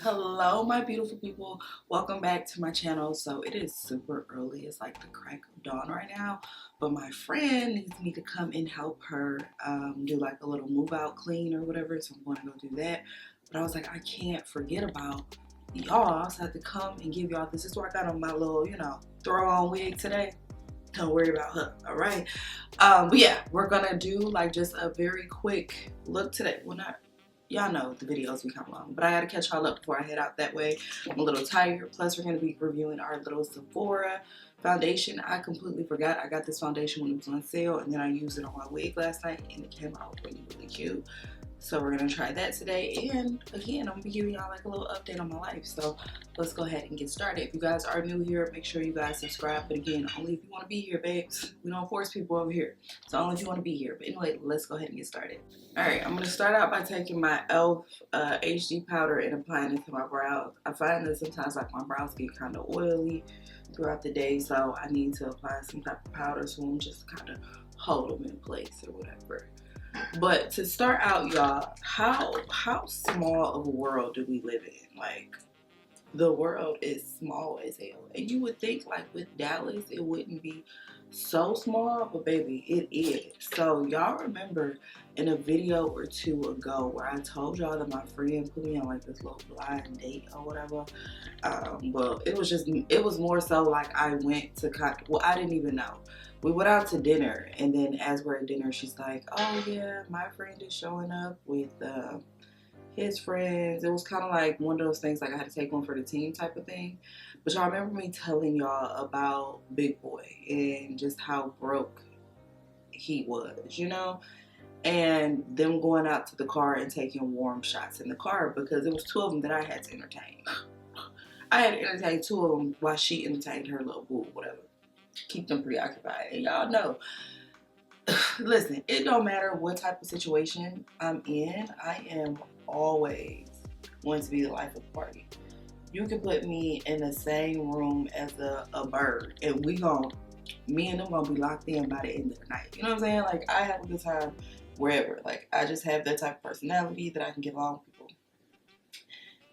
Hello my beautiful people, welcome back to my channel. So it is super early, it's like the crack of dawn right now, but my friend needs me to come and help her do like a little move out clean or whatever, so I'm going to go do that. But I was like, I can't forget about y'all, so I had to come and give y'all this. This is where I got on my little, throw on wig today. Don't worry about her, all right? But yeah, we're gonna do like just a very quick look today. Well, not, y'all know the videos become long, but I gotta catch y'all up before I head out that way. I'm a little tired. Plus, we're gonna be reviewing our little Sephora foundation. I completely forgot I got this foundation when it was on sale, and then I used it on my wig last night, and it came out really, really cute. So we're gonna try that today, and again, I'm gonna be giving y'all like a little update on my life. So let's go ahead and get started. If you guys are new here, make sure you guys subscribe. But again, only if you want to be here, babes. We don't force people over here, so only if you want to be here. But anyway, let's go ahead and get started. All right, I'm gonna start out by taking my e.l.f. HD powder and applying it to my brows. I find that sometimes like my brows get kind of oily throughout the day, so I need to apply some type of powder so I'm just kind of hold them in place or whatever. But to start out, y'all, how small of a world do we live in? Like, the world is small as hell. And you would think like with Dallas it wouldn't be so small, but baby, it is. So y'all remember in a video or two ago where I told y'all that my friend put me on like this little blind date or whatever? Well, it was more so like I went to well, I didn't even know. We went out to dinner, and then as we're at dinner, she's like, oh yeah, my friend is showing up with his friends. It was kind of like one of those things like I had to take one for the team type of thing. But y'all remember me telling y'all about Big Boy and just how broke he was, and them going out to the car and taking warm shots in the car because it was two of them that I had to entertain. I had to entertain two of them while she entertained her little boo, whatever. Keep them preoccupied. And y'all know, listen, it don't matter what type of situation I'm in, I am always going to be the life of the party. You can put me in the same room as a bird, and me and them gonna be locked in by the end of the night. You know what I'm saying? Like, I have a good time wherever. Like, I just have that type of personality that I can get along with people.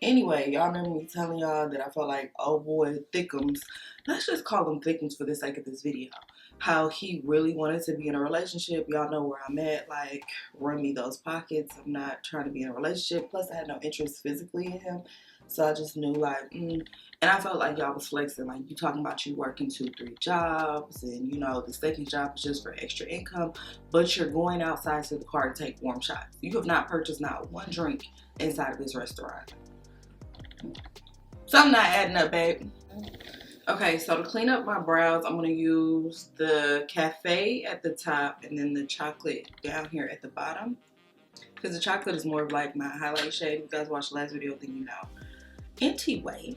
Anyway, y'all remember me telling y'all that I felt like, oh boy, Thickums, let's just call him Thickums for the sake of this video, how he really wanted to be in a relationship. Y'all know where I'm at, like, run me those pockets. I'm not trying to be in a relationship. Plus, I had no interest physically in him. So I just knew, like, and I felt like y'all was flexing. Like, you talking about you working 2-3 jobs, and, the second job is just for extra income, but you're going outside to the car to take warm shots. You have not purchased not one drink inside of this restaurant. Something not adding up, babe. Okay, so to clean up my brows, I'm going to use the Cafe at the top and then the chocolate down here at the bottom. Because the chocolate is more of like my highlight shade. If you guys watched the last video, then you know. Anyway,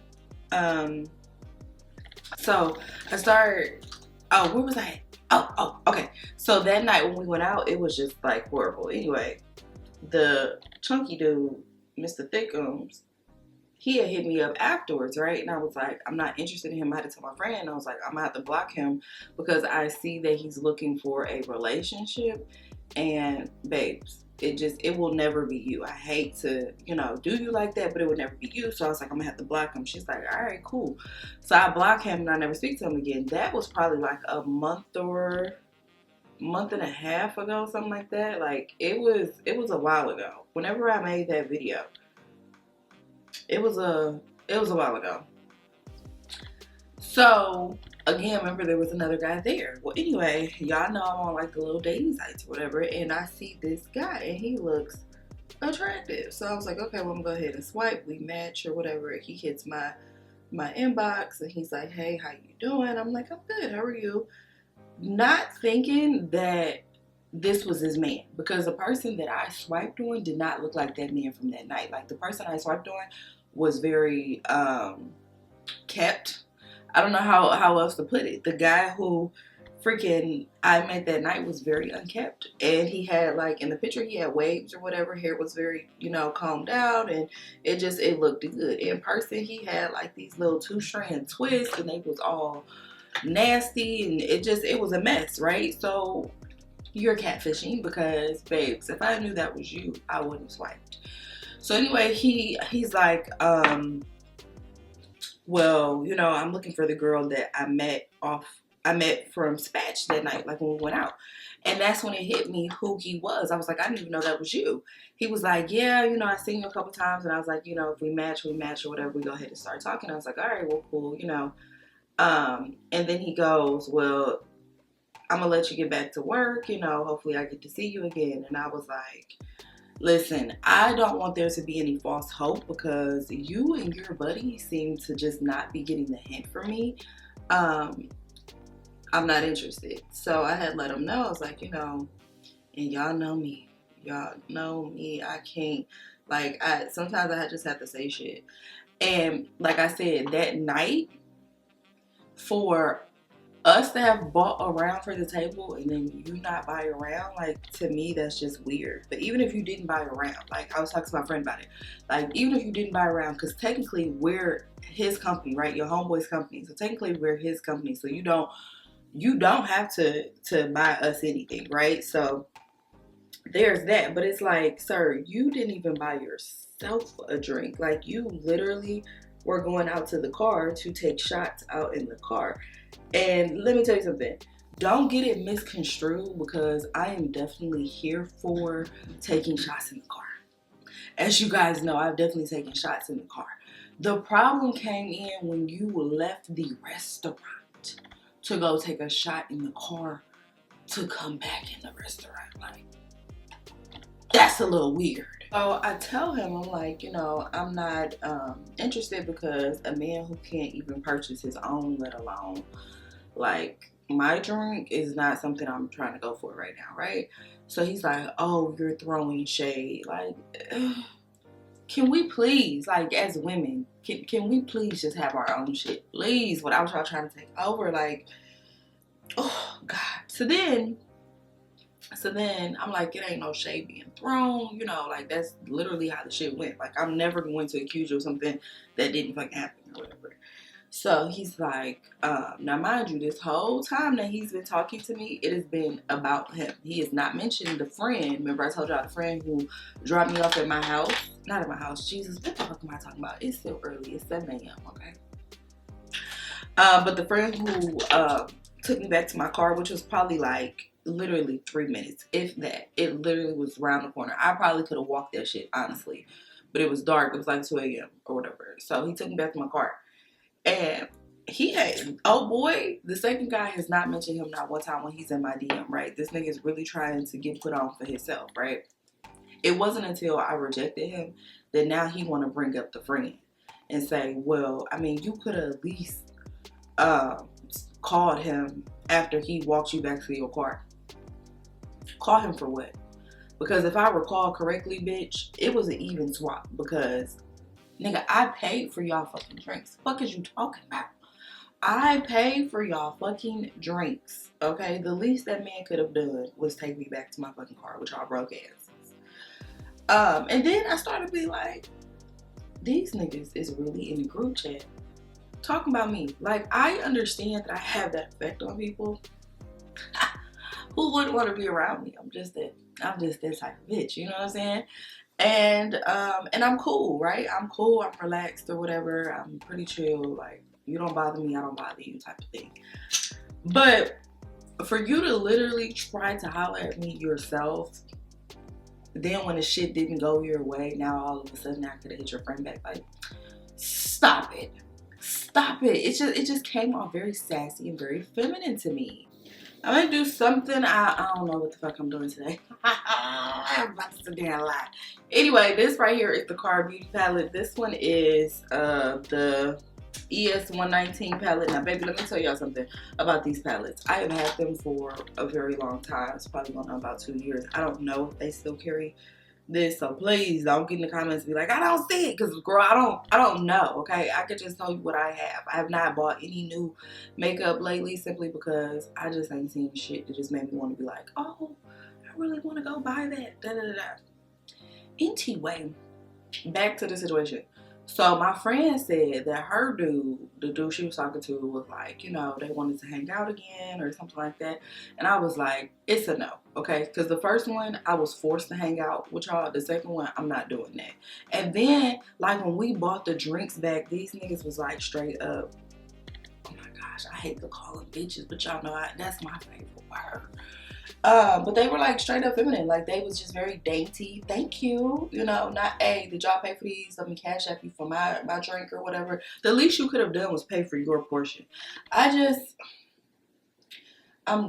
so I started, where was I at? Okay. So that night when we went out, it was just like horrible. Anyway, the chunky dude, Mr. Thickums, he had hit me up afterwards, right? And I was like, I'm not interested in him. I had to tell my friend, I was like, I'm gonna have to block him because I see that he's looking for a relationship. And babes, it will never be you. I hate to, do you like that, but it would never be you. So I was like, I'm gonna have to block him. She's like, all right, cool. So I block him and I never speak to him again. That was probably like a month and a half ago, something like that. Like, it was a while ago. Whenever I made that video, it was a while ago. So again, remember there was another guy there. Well, anyway, y'all know I'm on like the little dating sites or whatever, and I see this guy and he looks attractive. So I was like, okay, well, I'm gonna go ahead and swipe. We match or whatever. He hits my inbox and he's like, hey, how you doing? I'm like, I'm good. How are you? Not thinking that this was his man, because the person that I swiped on did not look like that man from that night. Like, the person I swiped on was very kept. I don't know how else to put it. The guy who freaking I met that night was very unkept, and he had, like, in the picture he had waves or whatever. Hair was very, combed out, and it looked good. In person he had like these little 2-strand twists, and they was all nasty, and it was a mess, right? So you're catfishing because, babes, if I knew that was you, I wouldn't have swiped. So anyway, he's like, well, you know, I'm looking for the girl that I met from Spatch that night, like when we went out. And that's when it hit me who he was. I was like, I didn't even know that was you. He was like, yeah, you know, I've seen you a couple times. And I was like, you know, if we match or whatever, we go ahead and start talking. I was like, all right, well, cool, you know. And then he goes, well, I'm going to let you get back to work. You know, hopefully I get to see you again. And I was like, listen, I don't want there to be any false hope because you and your buddy seem to just not be getting the hint from me. I'm not interested. So I had let him know. I was like, you know, and y'all know me. Y'all know me. I can't, like, sometimes I just have to say shit. And like I said, that night, for us to have bought around for the table and then you not buy around, like, to me, that's just weird. But even if you didn't buy around, like, I was talking to my friend about it, like, even if you didn't buy around, because technically we're his company, right? Your homeboy's company. So technically we're his company. So you don't have to buy us anything, right? So there's that. But it's like, sir, you didn't even buy yourself a drink. Like, you literally were going out to the car to take shots out in the car. And let me tell you something. Don't get it misconstrued, because I am definitely here for taking shots in the car. As you guys know, I've definitely taken shots in the car. The problem came in when you left the restaurant to go take a shot in the car to come back in the restaurant. Like, that's a little weird. So I tell him, I'm like, you know, I'm not interested, because a man who can't even purchase his own, let alone, like, my drink, is not something I'm trying to go for right now, right? So he's like, oh, you're throwing shade. Like, can we please, like, as women, can we please just have our own shit? Please, without y'all trying to take over, like, oh, God. So then I'm like, it ain't no shade being thrown, you know, like, that's literally how the shit went. Like, I'm never going to accuse you of something that didn't fucking happen or whatever. So he's like, now mind you, this whole time that he's been talking to me, it has been about him. He has not mentioned the friend. Remember I told y'all the friend who dropped me off at my house? Not at my house. Jesus, what the fuck am I talking about? It's still early. It's 7 a.m., okay? But the friend who took me back to my car, which was probably like literally 3 minutes, if that. It literally was around the corner. I probably could have walked that shit, honestly. But it was dark. It was like 2 a.m. or whatever. So he took me back to my car. And he had, oh boy, the second guy has not mentioned him not one time when he's in my DM, right? This nigga is really trying to get put on for himself, right? It wasn't until I rejected him that now he want to bring up the friend and say, well, I mean, you could have at least called him after he walked you back to your car. Call him for what? Because if I recall correctly, bitch, it was an even swap, because nigga, I paid for y'all fucking drinks. Fuck is you talking about? I paid for y'all fucking drinks, okay? The least that man could have done was take me back to my fucking car with y'all broke asses. And then I started to be like, these niggas is really in the group chat talking about me. Like, I understand that I have that effect on people. Who wouldn't want to be around me? I'm just that type of bitch, you know what I'm saying? And I'm cool, right? I'm cool, I'm relaxed or whatever. I'm pretty chill, like, you don't bother me, I don't bother you type of thing. But for you to literally try to holler at me yourself, then when the shit didn't go your way, now all of a sudden I could have hit your friend back. Like, stop it. Stop it. It just came off very sassy and very feminine to me. I'm gonna do something. I don't know what the fuck I'm doing today. I'm about to sit there and lie. Anyway, this right here is the Card Beauty palette. This one is the ES119 palette. Now, baby, let me tell y'all something about these palettes. I have had them for a very long time. It's probably going on about 2 years. I don't know if they still carry this, so please don't get in the comments and be like, I don't see it, because girl, I don't know, okay? I could just tell you what I have. I have not bought any new makeup lately, simply because I just ain't seen shit that just made me want to be like, oh, I really want to go buy that, da da da da. Anyway, back to the situation. So my friend said that her dude, the dude she was talking to, was like, you know, they wanted to hang out again or something like that. And I was like, it's a no, okay? Because the first one, I was forced to hang out with y'all. The second one, I'm not doing that. And then, like, when we bought the drinks back, these niggas was like straight up, oh my gosh, I hate to call them bitches, but y'all know that's my favorite word. But they were like straight up feminine. Like they was just very dainty. Thank you. You know, not, hey, did y'all pay for these? Let me cash app you for my drink or whatever. The least you could have done was pay for your portion. I'm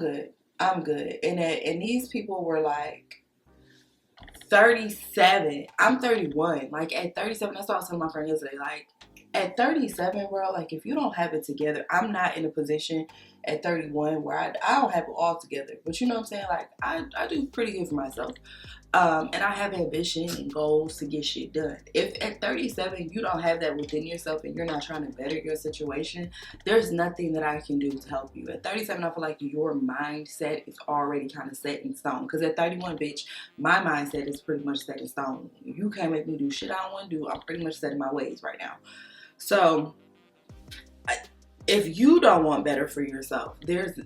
good. I'm good. And these people were like 37. I'm 31. Like at 37, that's what I was telling my friend yesterday. Like at 37, bro, like if you don't have it together, I'm not in a position at 31 where I don't have it all together. But you know what I'm saying? Like I do pretty good for myself. And I have ambition and goals to get shit done. If at 37 you don't have that within yourself and you're not trying to better your situation, there's nothing that I can do to help you. At 37, I feel like your mindset is already kind of set in stone. Because at 31, bitch, my mindset is pretty much set in stone. You can't make me do shit I don't want to do. I'm pretty much set in my ways right now. So if you don't want better for yourself, there's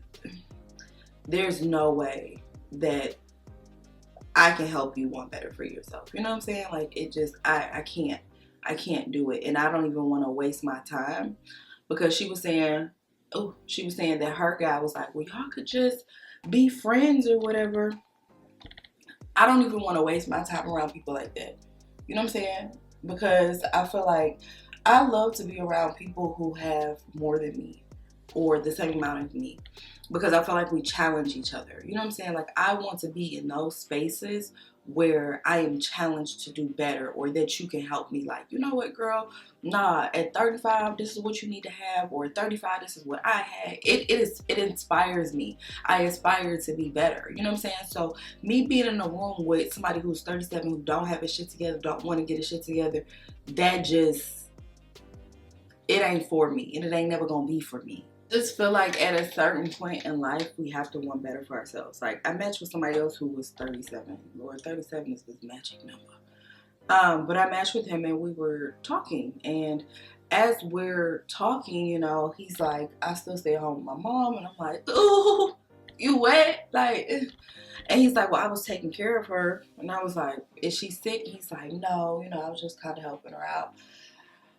no way that I can help you want better for yourself. You know what I'm saying? Like it just, I can't do it. And I don't even want to waste my time because she was saying that her guy was like, well, y'all could just be friends or whatever. I don't even want to waste my time around people like that. You know what I'm saying? Because I feel like I love to be around people who have more than me or the same amount of me, because I feel like we challenge each other. You know what I'm saying? Like I want to be in those spaces where I am challenged to do better, or that you can help me. Like, you know what, girl? Nah, at 35, this is what you need to have, or at 35, this is what I had. It inspires me. I aspire to be better. You know what I'm saying? So me being in a room with somebody who's 37 who don't have his shit together, don't want to get his shit together, that just, it ain't for me, and it ain't never gonna be for me. Just feel like at a certain point in life, we have to want better for ourselves. Like I matched with somebody else who was 37. Lord, 37 is this magic number. But I matched with him and we were talking. And as we're talking, you know, he's like, I still stay home with my mom. And I'm like, ooh, you what? Like, and he's like, well, I was taking care of her. And I was like, is she sick? He's like, no, you know, I was just kind of helping her out.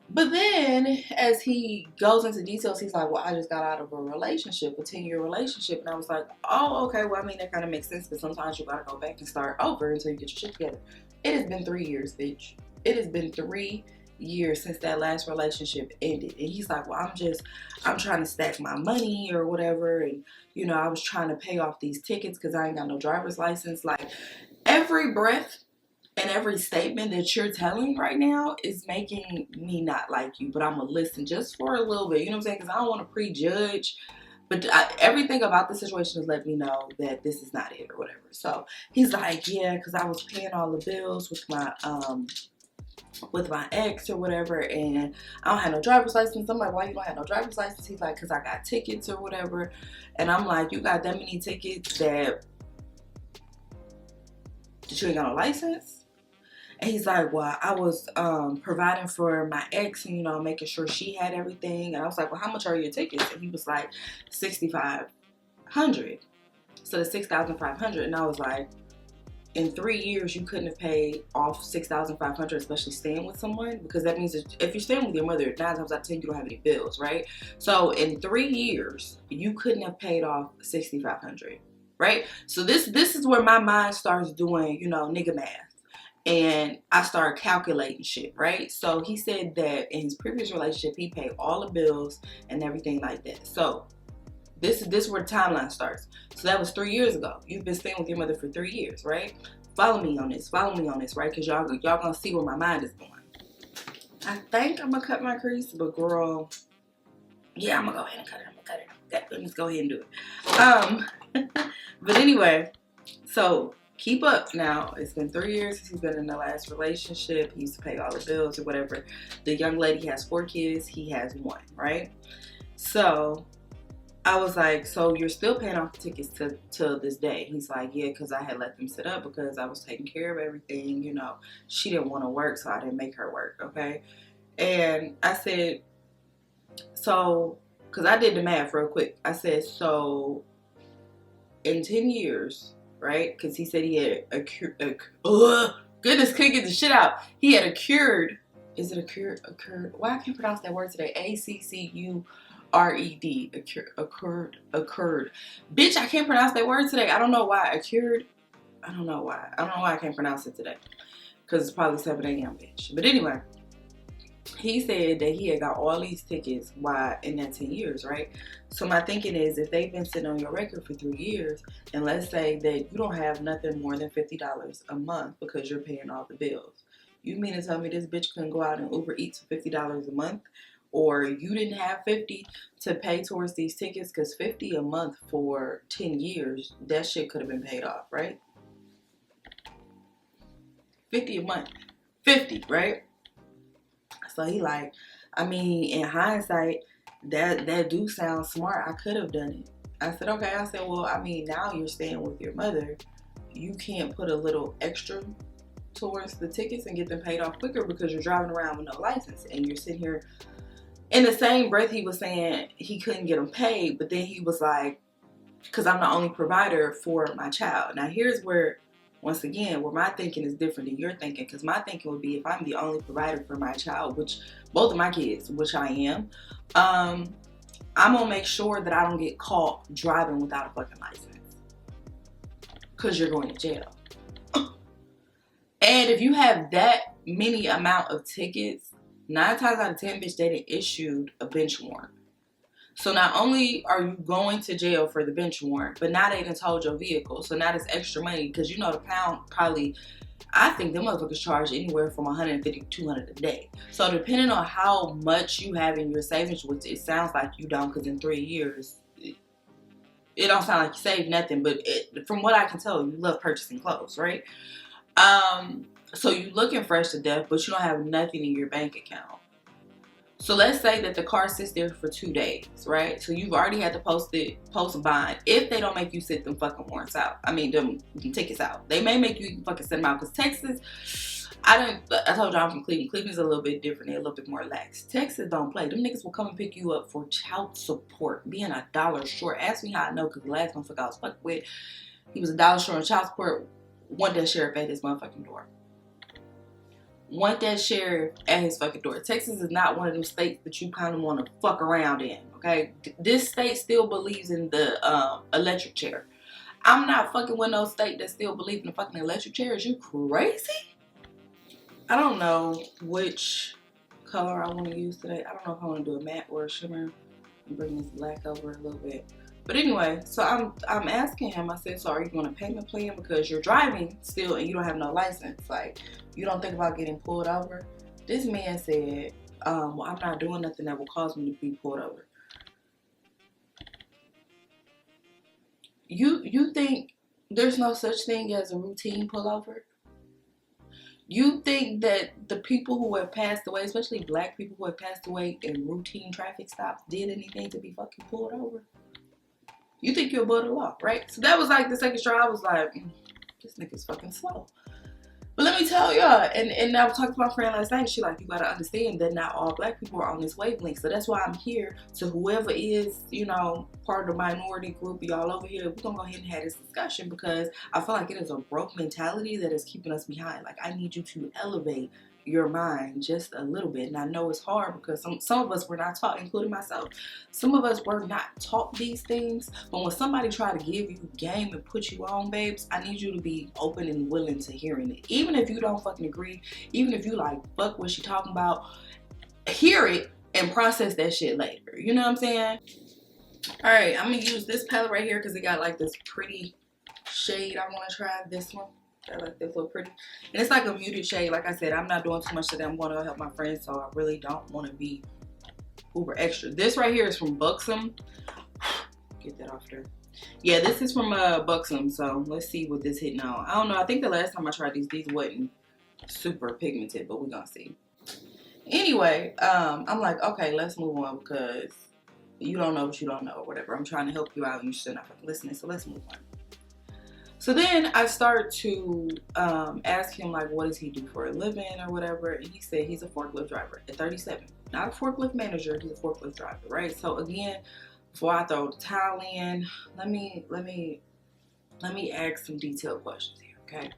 But then, as he goes into details, he's like, well, I just got out of a relationship, a 10-year relationship. And I was like, oh, okay, well, I mean, that kind of makes sense, because sometimes you got to go back and start over until you get your shit together. It has been 3 years, bitch. It has been 3 years since that last relationship ended. And he's like, well, I'm trying to stack my money or whatever. And, you know, I was trying to pay off these tickets because I ain't got no driver's license. Like, every breath and every statement that you're telling right now is making me not like you, but I'm going to listen just for a little bit. You know what I'm saying? Because I don't want to prejudge. But everything about the situation has let me know that this is not it or whatever. So he's like, yeah, because I was paying all the bills with my ex or whatever, and I don't have no driver's license. I'm like, why you don't have no driver's license? He's like, because I got tickets or whatever. And I'm like, you got that many tickets that you ain't got no license? And he's like, well, I was providing for my ex and, you know, making sure she had everything. And I was like, well, how much are your tickets? And he was like, $6,500. So the $6,500. And I was like, in 3 years, you couldn't have paid off $6,500, especially staying with someone, because that means that if you're staying with your mother, 9 times out of 10, you don't have any bills, right? So in 3 years, you couldn't have paid off $6,500, right? So this is where my mind starts doing, you know, nigga math. And I started calculating shit, right? So he said that in his previous relationship, he paid all the bills and everything like that. So this is where the timeline starts. So that was 3 years ago. You've been staying with your mother for 3 years, right? Follow me on this, right? Because y'all gonna see where my mind is going. I think I'm gonna cut my crease, but girl, yeah, I'm gonna go ahead and cut it. Let's go ahead and do it. But anyway, so keep up now. It's been 3 years since he's been in the last relationship. He used to pay all the bills or whatever. The young lady has 4 kids. He has 1, right? So I was like, so you're still paying off the tickets to this day? He's like, yeah, because I had let them sit up because I was taking care of everything. You know, she didn't want to work, so I didn't make her work, okay? And I said, so, because I did the math real quick. I said, so in 10 years, right? Because he said he had goodness, couldn't get the shit out. He had occurred. Is it occurred? Why I can't pronounce that word today? ACCURED. Occurred. Bitch, I can't pronounce that word today. I don't know why. Occurred. I don't know why. I don't know why I can't pronounce it today. Because it's probably 7 a.m. bitch. But anyway, he said that he had got all these tickets in that 10 years, right? So my thinking is, if they've been sitting on your record for 3 years, and let's say that you don't have nothing more than $50 a month because you're paying all the bills. You mean to tell me this bitch couldn't go out and Uber Eats for $50 a month? Or you didn't have 50 to pay towards these tickets? Because 50 a month for 10 years, that shit could have been paid off, right? 50 a month. 50, right? So he like, I mean, in hindsight, that do sound smart. I could have done it. I said, okay. I said, well, I mean, now you're staying with your mother. You can't put a little extra towards the tickets and get them paid off quicker because you're driving around with no license. And you're sitting here. In the same breath, he was saying he couldn't get them paid. But then he was like, because I'm the only provider for my child. Now, here's where, once again, where my thinking is different than your thinking. Because my thinking would be, if I'm the only provider for my child, which both of my kids, which I am, I'm going to make sure that I don't get caught driving without a fucking license. Because you're going to jail. And if you have that many amount of tickets, 9 times out of 10, bitch, they done issued a bench warrant. So not only are you going to jail for the bench warrant, but now they done towed your vehicle. So now that's extra money, because you know the pound probably, I think them motherfuckers charge anywhere from $150 to $200 a day. So depending on how much you have in your savings, which it sounds like you don't, because in 3 years, it don't sound like you saved nothing, but from what I can tell, you love purchasing clothes, right? So you looking fresh to death, but you don't have nothing in your bank account. So let's say that the car sits there for 2 days, right? So you've already had to post bond. If they don't make you sit them fucking warrants out, I mean them tickets out, they may make you fucking send them out. Because Texas, I told you I'm from Cleveland. Cleveland's a little bit different. They're a little bit more lax. Texas don't play. Them niggas will come and pick you up for child support, being $1 short. Ask me how I know, because the last motherfucker I was fucking with, he was $1 short on child support. Want that sheriff at his motherfucking door. Want that sheriff at his fucking door. Texas is not one of them states that you kind of want to fuck around in, okay? This state still believes in the electric chair. I'm not fucking with no state that still believes in the fucking electric chair. Is you crazy? I don't know which color I want to use today. I don't know if I want to do a matte or a shimmer. I'm bringing this black over a little bit. But anyway, so I'm asking him, I said, so are you on a payment plan because you're driving still and you don't have no license? Like, you don't think about getting pulled over? This man said, well, I'm not doing nothing that will cause me to be pulled over. You think there's no such thing as a routine pullover? You think that the people who have passed away, especially black people who have passed away in routine traffic stops, did anything to be fucking pulled over? You think you're above the law, right? So that was like the second straw. I was like, this nigga's fucking slow. But let me tell y'all, and I was talking to my friend last night, she like, you gotta understand that not all black people are on this wavelength. So that's why I'm here. So whoever is, you know, part of the minority group, y'all over here, we're gonna go ahead and have this discussion, because I feel like it is a broke mentality that is keeping us behind. Like, I need you to elevate your mind just a little bit. And I know it's hard because some of us were not taught, including myself. Some of us were not taught these things. But when somebody try to give you game and put you on, babes, I need you to be open and willing to hearing it. Even if you don't fucking agree, even if you like, fuck what she talking about, hear it and process that shit later. You know what I'm saying? Alright, I'm gonna use this palette right here because it got like this pretty shade. I want to try this one. I like this little pretty. And it's like a muted shade. Like I said, I'm not doing too much today. I'm going to help my friends, so I really don't want to be uber extra. This right here is from Buxom. Get that off there. Yeah, this is from Buxom, so let's see what this hitting on. I don't know. I think the last time I tried these wasn't super pigmented, but we're going to see. Anyway, I'm like, okay, let's move on, because you don't know what you don't know or whatever. I'm trying to help you out and you're still not fucking listening, so let's move on. So then I start to ask him, like, what does he do for a living or whatever. And he said he's a forklift driver at 37. Not a forklift manager, he's a forklift driver, right? So again, before I throw the towel in, let me ask some detailed questions here, okay?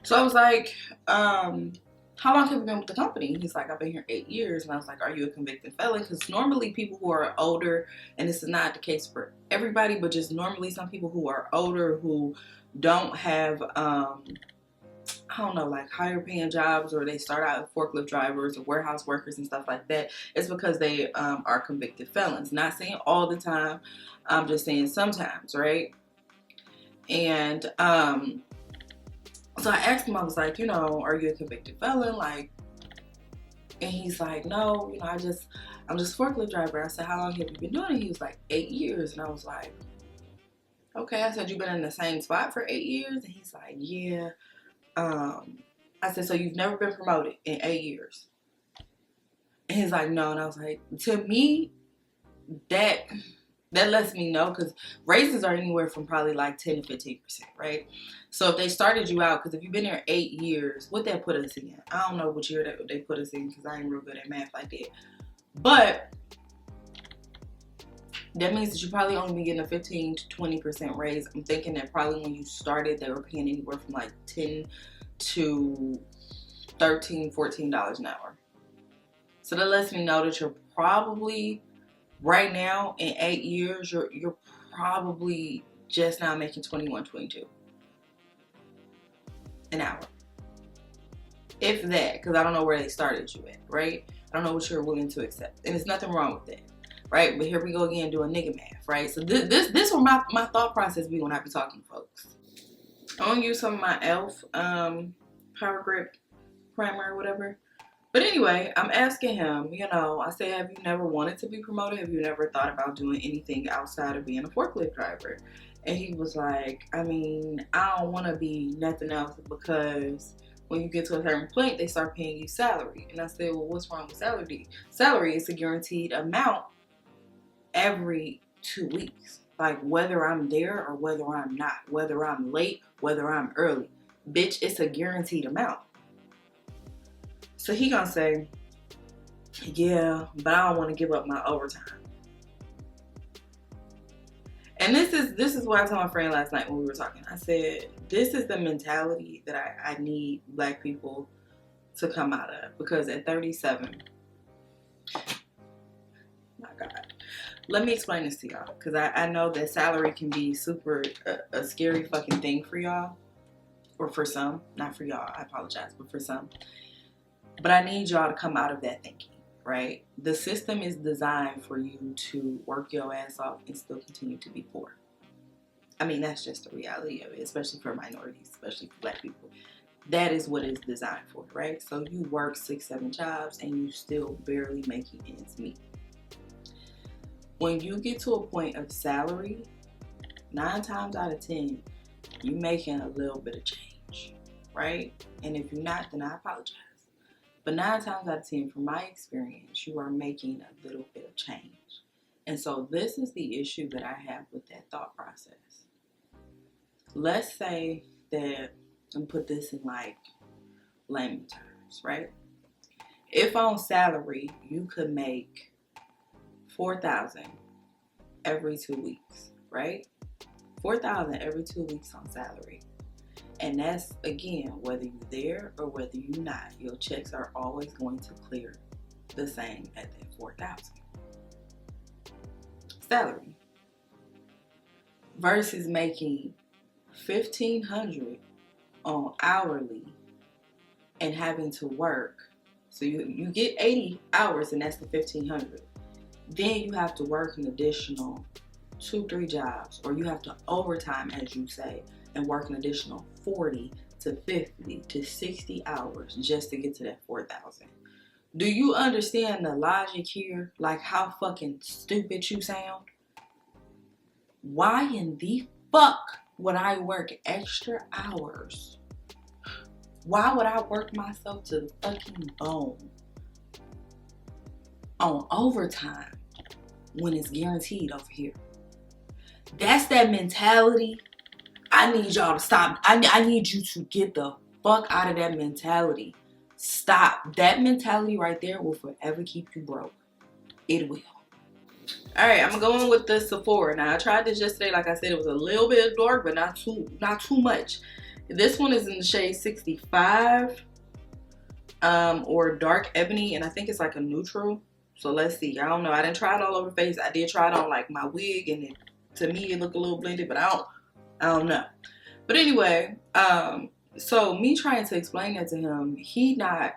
So I was like, how long have you been with the company? He's like, I've been here 8 years. And I was like, are you a convicted felon? Because normally people who are older, and this is not the case for everybody, but just normally some people who are older who don't have, I don't know, like higher paying jobs, or they start out as forklift drivers or warehouse workers and stuff like that, it's because they are convicted felons. Not saying all the time, I'm just saying sometimes, right? And so I asked him, I was like, you know, are you a convicted felon? Like, and he's like, no, you know, I'm just a forklift driver. I said, how long have you been doing it? He was like, 8 years. And I was like, okay. I said, you've been in the same spot for 8 years? And he's like, yeah. I said, so you've never been promoted in 8 years? And he's like, no. And I was like, to me, that lets me know, because raises are anywhere from probably like 10 to 15%, right? So if they started you out, because if you've been there 8 years, what that put us in? I don't know what year that they put us in, because I ain't real good at math like that. But that means that you probably only been getting a 15 to 20% raise. I'm thinking that probably when you started, they were paying anywhere from like $10 to $13, $14 an hour. So that lets me know that you're probably, right now, in 8 years, you're probably just now making $21, $22 an hour. If that, because I don't know where they started you at, right? I don't know what you're willing to accept. And there's nothing wrong with that, right? But here we go again doing nigga math, right? So this will my thought process be when I be talking to folks. I'm going to use some of my e.l.f. Power Grip primer or whatever. But anyway, I'm asking him, you know, I say, have you never wanted to be promoted? Have you never thought about doing anything outside of being a forklift driver? And he was like, I mean, I don't want to be nothing else, because when you get to a certain point, they start paying you salary. And I said, well, what's wrong with salary? Salary is a guaranteed amount every 2 weeks. Like, whether I'm there or whether I'm not, whether I'm late, whether I'm early. Bitch, it's a guaranteed amount. So he gonna say, yeah, but I don't want to give up my overtime. And this is what I told my friend last night when we were talking. I said, this is the mentality that I need black people to come out of. Because at 37, my God. Let me explain this to y'all. Because I know that salary can be super a scary fucking thing for y'all. Or for some. Not for y'all, I apologize, but for some. But I need y'all to come out of that thinking, right? The system is designed for you to work your ass off and still continue to be poor. I mean, that's just the reality of it, especially for minorities, especially for black people. That is what it's designed for, right? So you work 6, 7 jobs and you still barely making ends meet. When you get to a point of salary, 9 times out of 10, you're making a little bit of change, right? And if you're not, then I apologize. But 9 times out of 10, from my experience, you are making a little bit of change. And so this is the issue that I have with that thought process. Let's say that, and put this in like layman terms, right? If on salary, you could make $4,000 every 2 weeks, right? $4,000 every 2 weeks on salary. And that's, again, whether you're there or whether you're not, your checks are always going to clear the same at that $4,000 salary. Versus making $1,500 on hourly and having to work. So you get 80 hours and that's the $1,500. Then you have to work an additional 2-3 jobs, or you have to overtime, as you say, and work an additional 40 to 50 to 60 hours just to get to that 4,000. Do you understand the logic here? Like how fucking stupid you sound? Why in the fuck would I work extra hours? Why would I work myself to the fucking bone on overtime when it's guaranteed over here? That's that mentality. I need y'all to stop. I need you to get the fuck out of that mentality. Stop. That mentality right there will forever keep you broke. It will. Alright, I'm going to go in with the Sephora. Now, I tried this yesterday. Like I said, it was a little bit dark, but not too much. This one is in the shade 65. Or dark ebony, and I think it's like a neutral. So let's see. I don't know. I didn't try it all over the face. I did try it on like my wig, and to me it looked a little blended, but I don't know. But anyway, so me trying to explain that to him, he not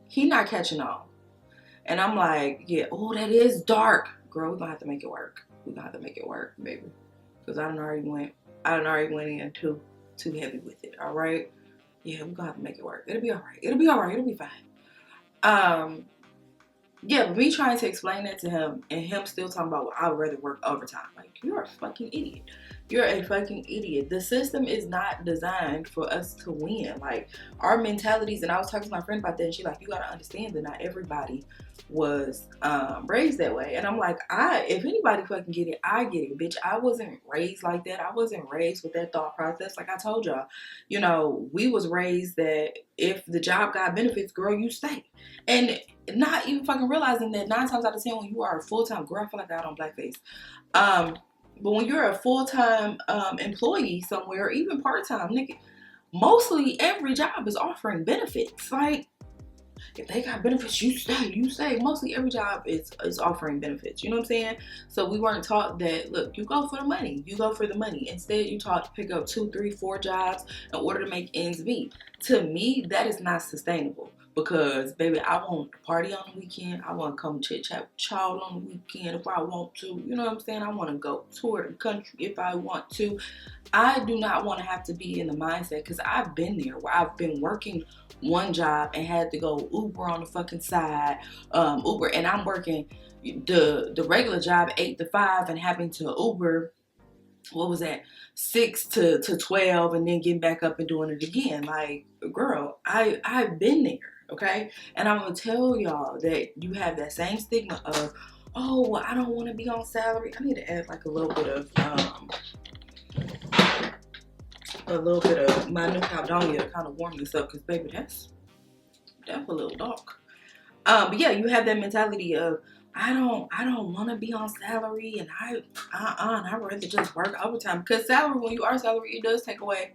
catching on. And I'm like, yeah, oh, that is dark. Girl, we're gonna have to make it work. We're gonna have to make it work, baby. Because I done already went in too heavy with it, alright? Yeah, we're gonna have to make it work. It'll be alright. It'll be alright. It'll be fine. Yeah, but me trying to explain that to him and him still talking about, well, I would rather work overtime. Like, you're a fucking idiot. You're a fucking idiot. The system is not designed for us to win. Like, our mentalities, and I was talking to my friend about that, and she's like, you gotta understand that not everybody was raised that way. And I'm like, if anybody fucking get it, I get it, bitch. I wasn't raised like that. I wasn't raised with that thought process. Like I told y'all, you know, we was raised that if the job got benefits, girl, you stay. And not even fucking realizing that 9 times out of 10 when you are a full-time, girl, I feel like I got on blackface. But when you're a full-time employee somewhere, or even part-time, nigga, mostly every job is offering benefits. Like, if they got benefits, you stay. Mostly every job is offering benefits. You know what I'm saying? So we weren't taught that, look, you go for the money. You go for the money. Instead, you taught to pick up 2, 3, 4 jobs in order to make ends meet. To me, that is not sustainable. Because, baby, I want to party on the weekend. I want to come chit-chat with y'all on the weekend if I want to. You know what I'm saying? I want to go tour the country if I want to. I do not want to have to be in the mindset, because I've been there where I've been working one job and had to go Uber on the fucking side. Uber, and I'm working the regular job 8 to 5 and having to Uber, what was that, 6 to 12, and then getting back up and doing it again. Like, girl, I've been there. Okay, and I'm gonna tell y'all that you have that same stigma of, oh, well, I don't want to be on salary. I need to add like a little bit of my new Caledonia to kind of warm this up, because baby, that's a little dark. But yeah, you have that mentality of, I don't want to be on salary, and I'd rather just work overtime, because salary, when you are salary, it does take away.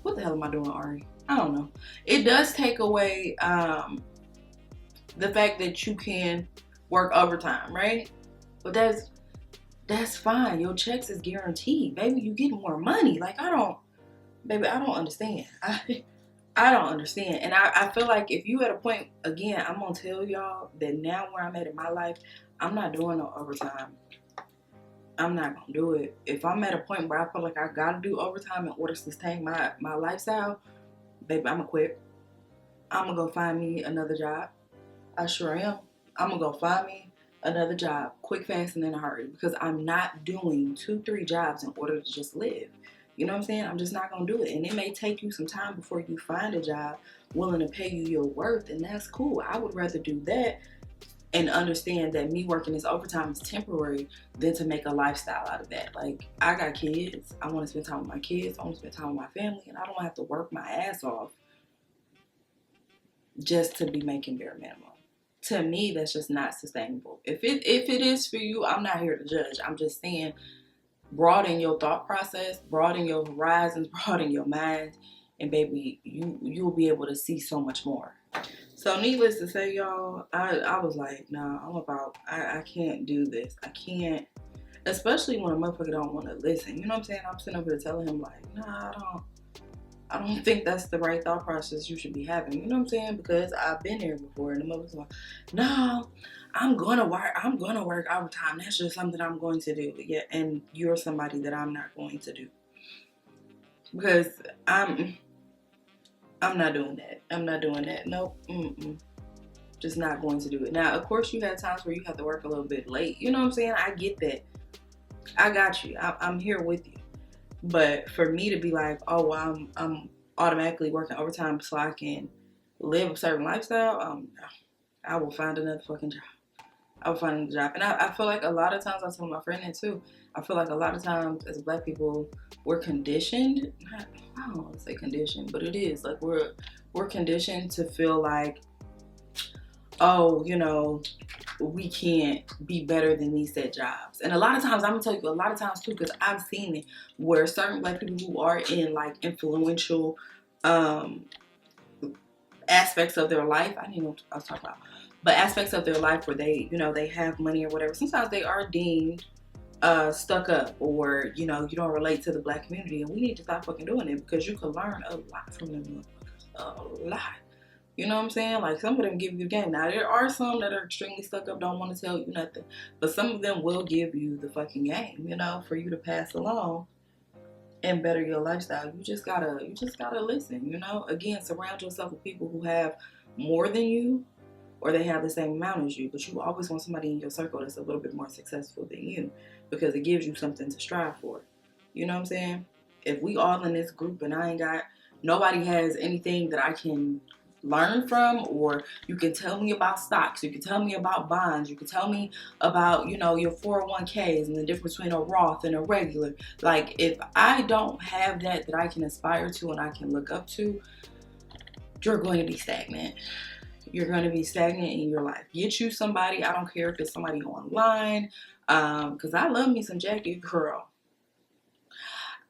What the hell am I doing, Ari? I don't know. It does take away the fact that you can work overtime, right? But that's fine. Your checks is guaranteed, baby. You get more money. Like, I don't understand. I don't understand. And I feel like if you at a point, again, I'm gonna tell y'all that now where I'm at in my life, I'm not doing no overtime. I'm not gonna do it. If I'm at a point where I feel like I gotta do overtime in order to sustain my lifestyle, baby, I'm gonna quit. I'm gonna go find me another job. I sure am. I'm gonna go find me another job, quick, fast, and in a hurry, because I'm not doing 2, 3 jobs in order to just live. You know what I'm saying? I'm just not gonna do it. And it may take you some time before you find a job willing to pay you your worth, and that's cool. I would rather do that and understand that me working this overtime is temporary than to make a lifestyle out of that. Like, I got kids. I want to spend time with my kids. I want to spend time with my family, and I don't have to work my ass off just to be making bare minimum. To me, that's just not sustainable. If it is for you, I'm not here to judge. I'm just saying, broaden your thought process, broaden your horizons, broaden your mind, and baby, you'll be able to see so much more. So needless to say, y'all, I was like, nah, I can't do this. I can't, especially when a motherfucker don't want to listen. You know what I'm saying? I'm sitting over here telling him like, nah, I don't think that's the right thought process you should be having. You know what I'm saying? Because I've been there before, and the motherfucker's like, no, I'm gonna work overtime. That's just something I'm going to do. Yeah, and you're somebody that I'm not going to do. Because I'm not doing that. I'm not doing that. Nope. Just not going to do it. Now, of course, you have times where you have to work a little bit late. You know what I'm saying? I get that. I got you. I'm here with you. But for me to be like, oh, well, I'm automatically working overtime so I can live a certain lifestyle, I will find another fucking job. I would find a job. And I feel like a lot of times, I told my friend that too, I feel like a lot of times as Black people, we're conditioned, I don't want to say conditioned, but it is, like we're conditioned to feel like, oh, you know, we can't be better than these set jobs. And a lot of times, I'm gonna tell you, a lot of times too, because I've seen it, where certain Black people who are in like influential aspects of their life, I didn't know what I was talking about, but aspects of their life where they, you know, they have money or whatever, sometimes they are deemed stuck up, or, you know, you don't relate to the Black community. And we need to stop fucking doing it, because you can learn a lot from them motherfuckers. A lot. You know what I'm saying? Like, some of them give you game. Now, there are some that are extremely stuck up, don't want to tell you nothing. But some of them will give you the fucking game, you know, for you to pass along and better your lifestyle. You just gotta listen, you know? Again, surround yourself with people who have more than you, or they have the same amount as you. But you always want somebody in your circle that's a little bit more successful than you, because it gives you something to strive for. You know what I'm saying? If we all in this group and nobody has anything that I can learn from, or you can tell me about stocks, you can tell me about bonds, you can tell me about, you know, your 401ks and the difference between a Roth and a regular. Like, if I don't have that I can aspire to and I can look up to, you're going to be stagnant. You're going to be stagnant in your life. Get you somebody. I don't care if it's somebody online, because I love me some Jackie, girl.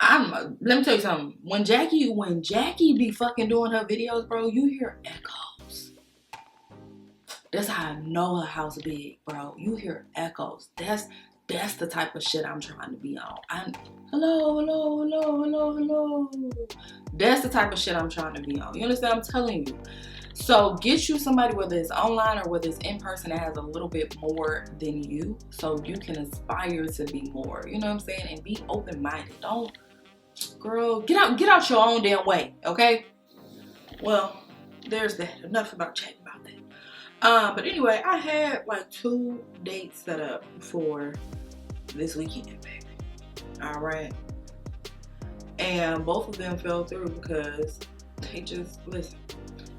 Let me tell you something. When Jackie be fucking doing her videos, bro, you hear echoes. That's how I know her house big, bro. You hear echoes. That's the type of shit I'm trying to be on. Hello. That's the type of shit I'm trying to be on. You understand? I'm telling you. So get you somebody, whether it's online or whether it's in person, that has a little bit more than you, so you can aspire to be more. You know what I'm saying? And be open-minded. Don't, girl, get out your own damn way, okay? Well, there's that. Enough about chatting about that. But anyway, I had like 2 dates set up for this weekend, baby. All right. And both of them fell through because they just, listen.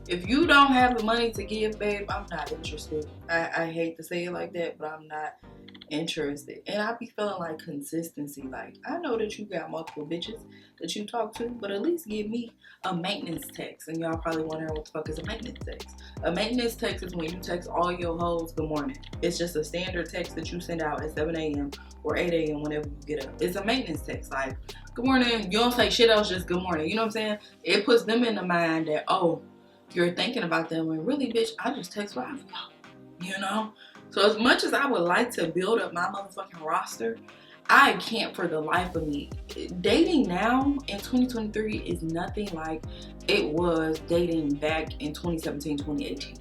If you don't have the money to give, babe, I'm not interested. I hate to say it like that, but I'm not interested. And I be feeling like consistency. Like, I know that you got multiple bitches that you talk to, but at least give me a maintenance text. And y'all probably wondering what the fuck is a maintenance text. A maintenance text is when you text all your hoes good morning. It's just a standard text that you send out at 7 a.m. or 8 a.m. whenever you get up. It's a maintenance text. Like, good morning. You don't say shit else, just good morning. You know what I'm saying? It puts them in the mind that, oh, you're thinking about them, when really, bitch, I just text 5 of y'all, you know? So as much as I would like to build up my motherfucking roster, I can't for the life of me. Dating now in 2023 is nothing like it was dating back in 2017, 2018.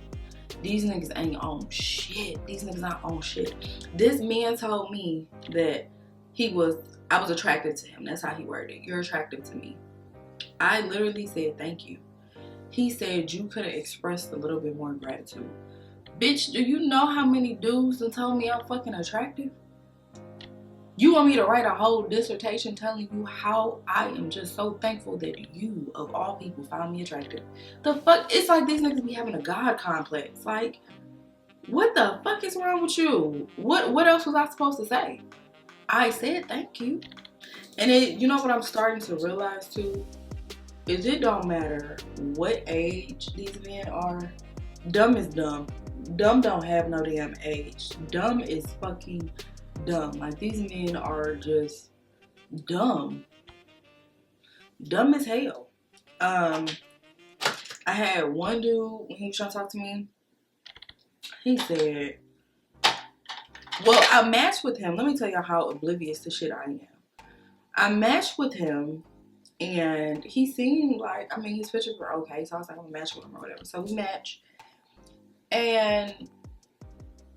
These niggas ain't on shit. These niggas not on shit. This man told me that I was attracted to him. That's how he worded it. You're attractive to me. I literally said, thank you. He said, you could have expressed a little bit more gratitude. Bitch, do you know how many dudes have told me I'm fucking attractive? You want me to write a whole dissertation telling you how I am just so thankful that you, of all people, found me attractive? The fuck? It's like these niggas be having a God complex. Like, what the fuck is wrong with you? What else was I supposed to say? I said thank you. And you know what I'm starting to realize too? Is it don't matter what age these men are. Dumb is dumb. Dumb don't have no damn age. Dumb is fucking dumb. Like, these men are just dumb. Dumb as hell. I had one dude, when he was trying to talk to me, he said, well, I matched with him. Let me tell you how oblivious to shit I am. I matched with him, and he seemed like, I mean, his pictures were okay, so I was like, I'm gonna match with him or whatever. So we matched, and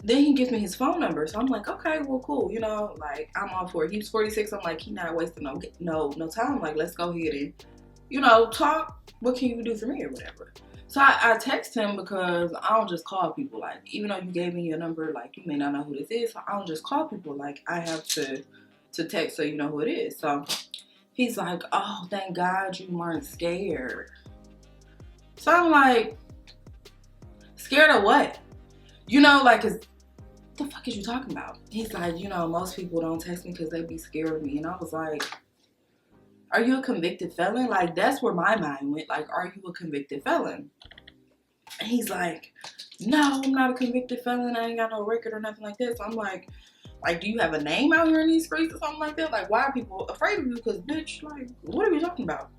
then he gives me his phone number. So I'm like, okay, well, cool, you know, like, I'm all for it. He was 46. I'm like, he not wasting no time. Like, let's go ahead and, you know, talk. What can you do for me or whatever? So I text him, because I don't just call people. Like, even though you gave me your number, like, you may not know who this is. So I don't just call people. Like, I have to text so you know who it is. So he's like, oh, thank God you weren't scared. So I'm like, scared of what? You know, like, 'cause the fuck is you talking about? He's like, you know, most people don't text me because they be scared of me. And I was like, are you a convicted felon? Like, that's where my mind went. Like, are you a convicted felon? And he's like, no, I'm not a convicted felon. I ain't got no record or nothing like that. So I'm like, do you have a name out here in these streets or something like that? Like, why are people afraid of you? Because, bitch, like, what are we talking about?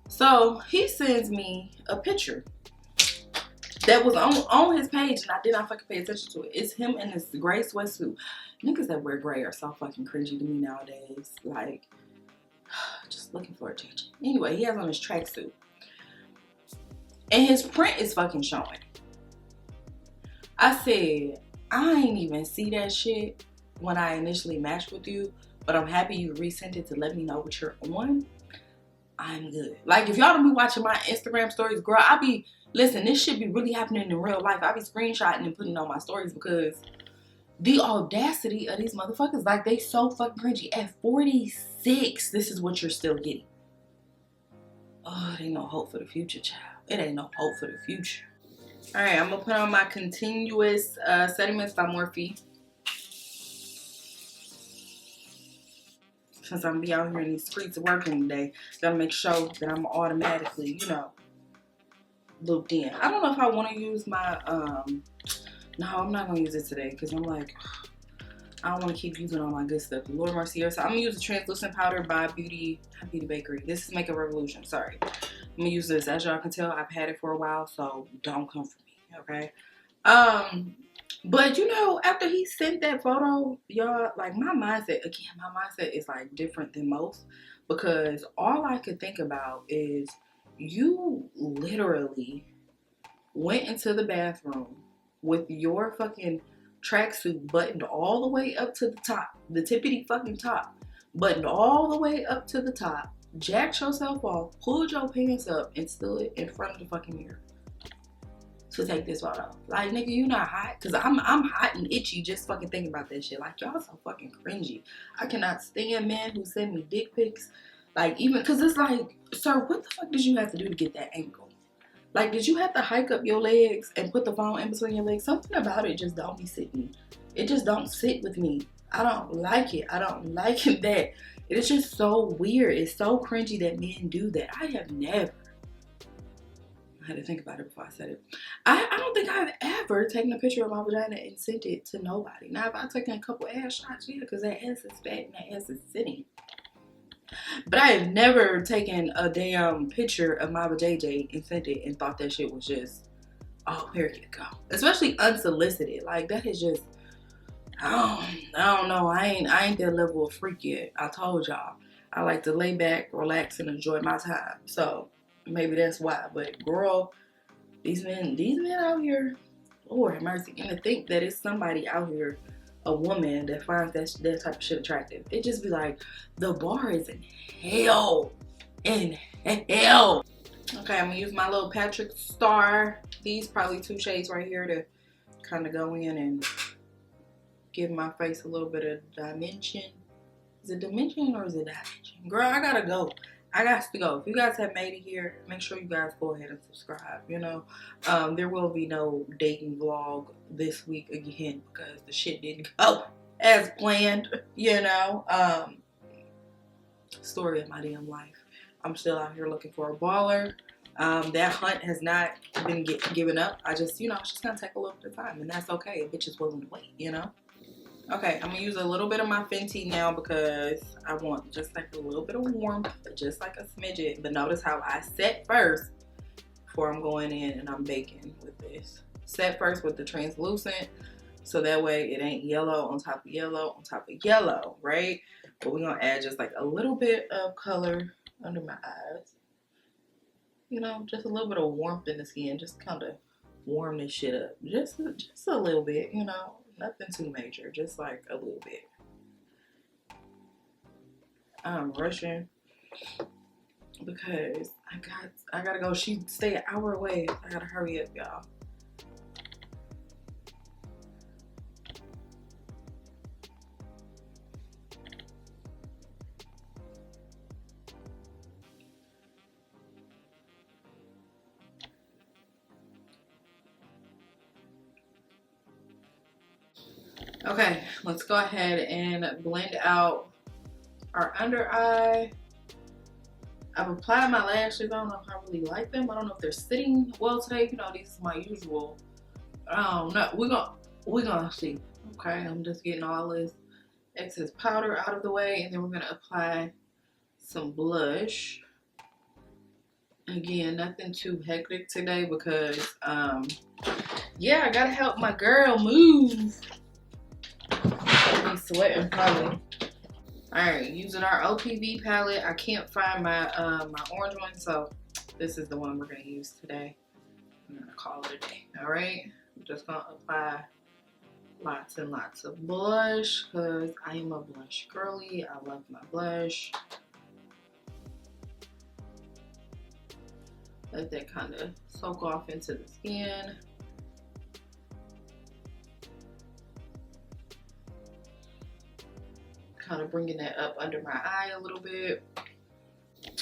So he sends me a picture that was on his page, and I did not fucking pay attention to it. It's him in this gray sweatsuit. Niggas that wear gray are so fucking cringy to me nowadays. Like, just looking for attention. Anyway, he has on his tracksuit. And his print is fucking showing. I said, I ain't even see that shit when I initially matched with you, but I'm happy you resent it to let me know what you're on. I'm good. Like, if y'all don't be watching my Instagram stories, girl, listen, this shit be really happening in real life. I be screenshotting and putting on my stories because the audacity of these motherfuckers, like, they so fucking cringy. At 46, this is what you're still getting. Oh, it ain't no hope for the future, child. It ain't no hope for the future. All right, I'm gonna put on my continuous setting mist by Morphe. Since I'm gonna be out here in these streets working today, gotta make sure that I'm automatically, you know, looped in. I don't know if I want to use my no, I'm not gonna use it today because I'm like, I don't want to keep using all my good stuff. Lord mercy. So I'm gonna use the translucent powder by Beauty Bakery. This is Makeup Revolution. Sorry, I'm gonna use this. As y'all can tell, I've had it for a while, so don't come for me, okay? But you know, after he sent that photo, y'all, like, my mindset is like different than most, because all I could think about is you literally went into the bathroom with your fucking tracksuit buttoned all the way up to the top, the tippity fucking top, buttoned all the way up to the top, jacked yourself off, pulled your pants up, and stood in front of the fucking mirror to take this photo. Like, nigga, you not hot? Because I'm hot and itchy just fucking thinking about that shit. Like, y'all so fucking cringy. I cannot stand men who send me dick pics. Like, even, because it's like, sir, what the fuck did you have to do to get that angle? Like, did you have to hike up your legs and put the phone in between your legs? Something about it just don't be sitting. It just don't sit with me. I don't like it. I don't like it that. It's just so weird. It's so cringy that men do that. I have never. I had to think about it before I said it. I don't think I've ever taken a picture of my vagina and sent it to nobody. Now, if I've taken a couple ass shots, yeah, because that ass is fat and that ass is sitting. But I have never taken a damn picture of my vajayjay and sent it and thought that shit was just, oh, here you go. Especially unsolicited. Like, that is just, I don't know. I ain't that level of freak yet. I told y'all. I like to lay back, relax, and enjoy my time. So maybe that's why. But girl, these men out here, Lord have mercy. And to think that it's somebody out here, a woman, that finds that type of shit attractive. It just be like, the bar is in hell. In hell. Okay, I'm gonna use my little Patrick Star. These probably 2 shades right here to kind of go in and give my face a little bit of dimension. Is it dimension or is it dimension? Girl, I gotta go. I got to go. If you guys have made it here, make sure you guys go ahead and subscribe. You know, there will be no dating vlog this week again because the shit didn't go as planned. You know, story of my damn life. I'm still out here looking for a baller. That hunt has not been given up. I just, you know, it's just gonna take a little bit of time, and that's okay. A bitch is willing to wait. You know. Okay, I'm gonna use a little bit of my Fenty now because I want just like a little bit of warmth, just like a smidget. But notice how I set first before I'm going in and I'm baking with this. Set first with the translucent, so that way it ain't yellow on top of yellow on top of yellow, right? But we're gonna add just like a little bit of color under my eyes. You know, just a little bit of warmth in the skin, just kind of warm this shit up. Just a little bit, you know. Nothing too major, just like a little bit. I'm rushing because I gotta go. She stay an hour away. I gotta hurry up, y'all. Okay, let's go ahead and blend out our under eye. I've applied my lashes. I don't know if I really like them. I don't know if they're sitting well today. You know, these is my usual. I don't know. We're gonna see. Okay, I'm just getting all this excess powder out of the way, and then we're gonna apply some blush. Again, nothing too hectic today because yeah, I gotta help my girl move. I'm sweating probably. Alright, using our OPV palette. I can't find my my orange one, so this is the one we're gonna use today. I'm gonna call it a day. Alright, I'm just gonna apply lots and lots of blush because I am a blush girly. I love my blush. Let that kind of soak off into the skin. Kind of bringing that up under my eye a little bit.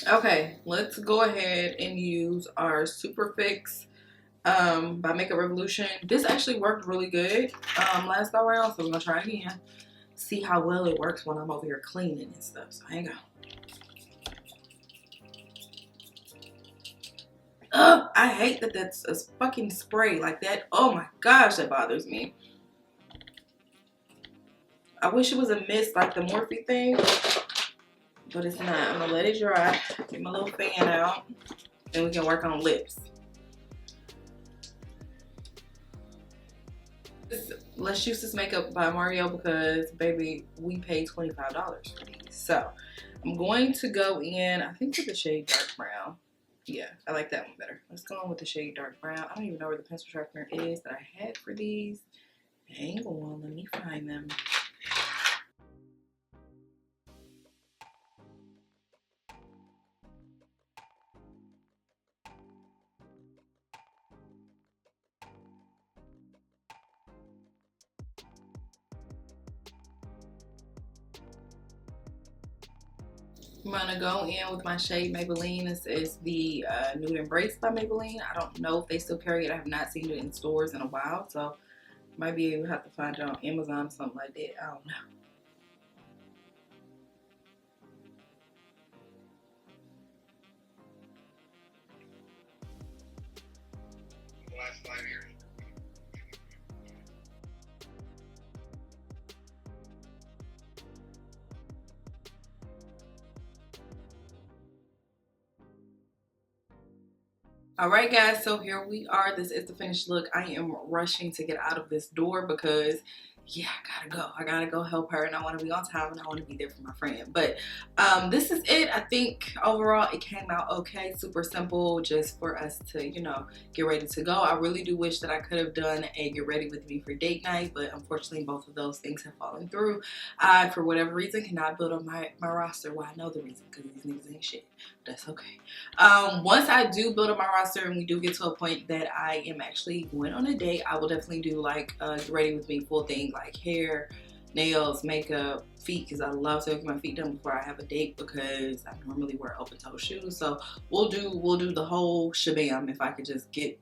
Okay, let's go ahead and use our Super Fix by Makeup Revolution. This actually worked really good last go around, so we're gonna try it again. See how well it works when I'm over here cleaning and stuff. So hang on. Oh, I hate that that's a fucking spray like that. Oh my gosh, that bothers me. I wish it was a mist like the Morphe thing, but it's not. I'm gonna let it dry. Get my little fan out, and we can work on lips. Let's use this makeup by Mario because, baby, we paid $25 for these. So I'm going to go in, I think, with the shade Dark Brown. Yeah, I like that one better. Let's go on with the shade Dark Brown. I don't even know where the pencil sharpener is that I had for these. Hang on, let me find them. I'm gonna go in with my shade Maybelline. This is the Nude Embrace by Maybelline. I don't know if they still carry it. I have not seen it in stores in a while, so might be able to have to find it on Amazon or something like that. I don't know. Last 5 years. Alright guys, so here we are. This is the finished look. I am rushing to get out of this door because yeah, I gotta go help her, and I want to be on time, and I want to be there for my friend. But this is it. I think overall it came out okay. Super simple, just for us to, you know, get ready to go. I really do wish that I could have done a get ready with me for date night, but unfortunately both of those things have fallen through. I, for whatever reason, cannot build up my roster. Well, I know the reason, because these niggas ain't shit. That's okay. Once I do build up my roster and we do get to a point that I am actually going on a date, I will definitely do like get ready with me full thing, like hair, nails, makeup, feet, because I love to get my feet done before I have a date because I normally wear open toe shoes. So we'll do the whole shabam if I could just get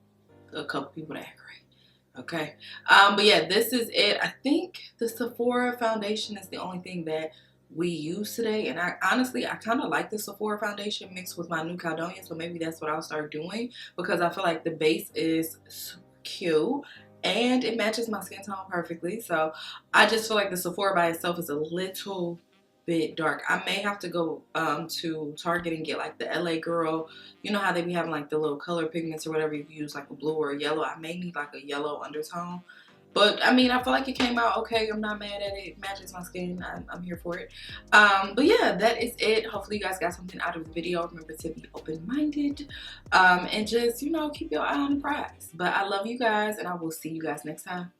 a couple people to act right. Okay. But yeah, this is it. I think the Sephora foundation is the only thing that we use today, and I honestly kind of like the Sephora foundation mixed with my new Caledonia, so maybe that's what I'll start doing because I feel like the base is super cute and it matches my skin tone perfectly. So I just feel like the Sephora by itself is a little bit dark. I may have to go to Target and get like the LA Girl. You know how they be having like the little color pigments or whatever, you use like a blue or a yellow. I may need like a yellow undertone. But I mean, I feel like it came out okay. I'm not mad at it. It matches my skin. I'm here for it. But yeah, that is it. Hopefully you guys got something out of the video. Remember to be open-minded. And just, you know, keep your eye on the prize. But I love you guys, and I will see you guys next time.